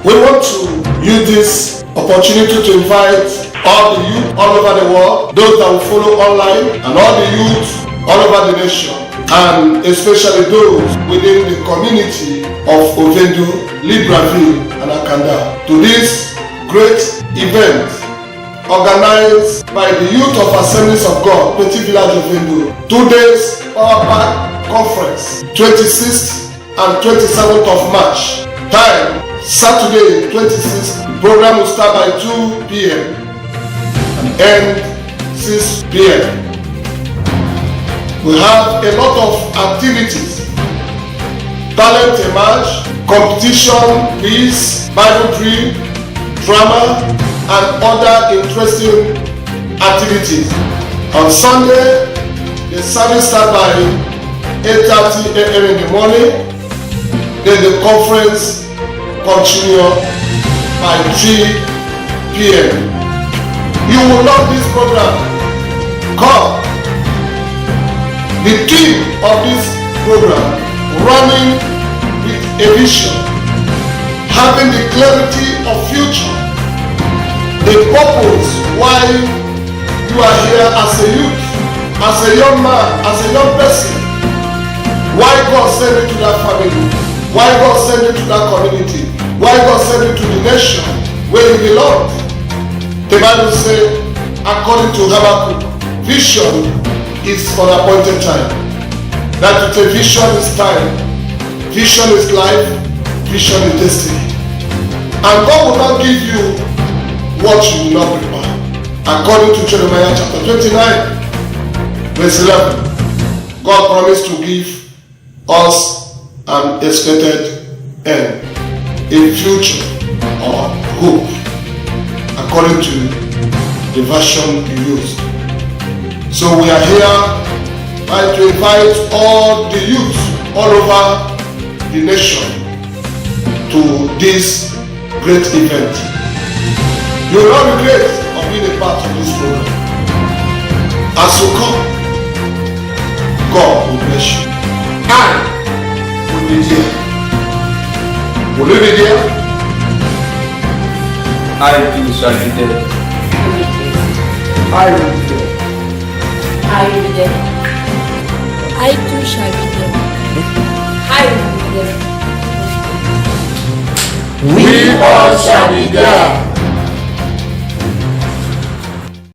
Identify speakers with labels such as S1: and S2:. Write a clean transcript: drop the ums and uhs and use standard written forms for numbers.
S1: We want to use this opportunity to invite all the youth all over the world, those that will follow online, and all the youth all over the nation, and especially those within the community of Owendo, Libreville, and Akanda, to this great event organized by the youth of Assemblies of God, Petit Village Owendo. 2 days Power Pack Conference, 26th and 27th of March. Time, Saturday 26th. The program will start by 2 p.m. and end 6 p.m. We have a lot of activities: talent emerge, competition, quiz, Bible drill, drama, and other interesting activities. On Sunday, the service starts by 8:30 a.m. in the morning. Then the conference continues by 3 p.m. You will love this program. Come. The theme of this program: running with a vision, having the clarity of future, the purpose why you are here as a youth, as a young man, as a young person, why God sent you to that family, why God sent you to that community, why God sent you to the nation where you belong. The Bible says, according to Barracuda, vision is for appointed time. That with a vision is time, vision is life, vision is destiny. And God will not give you what you will not prepare. According to Jeremiah chapter 29, verse 11, God promised to give us an expected end, a future or hope, according to the version you used. So we are here to invite all the youth all over the nation to this great event. You will not regret of being a part of this program. As you come, God will bless you. I will be there. Will you be there?
S2: I too shall be there.
S3: I will be there.
S4: I will be there.
S5: I too shall be there.
S4: I will be there.
S3: We all shall be there.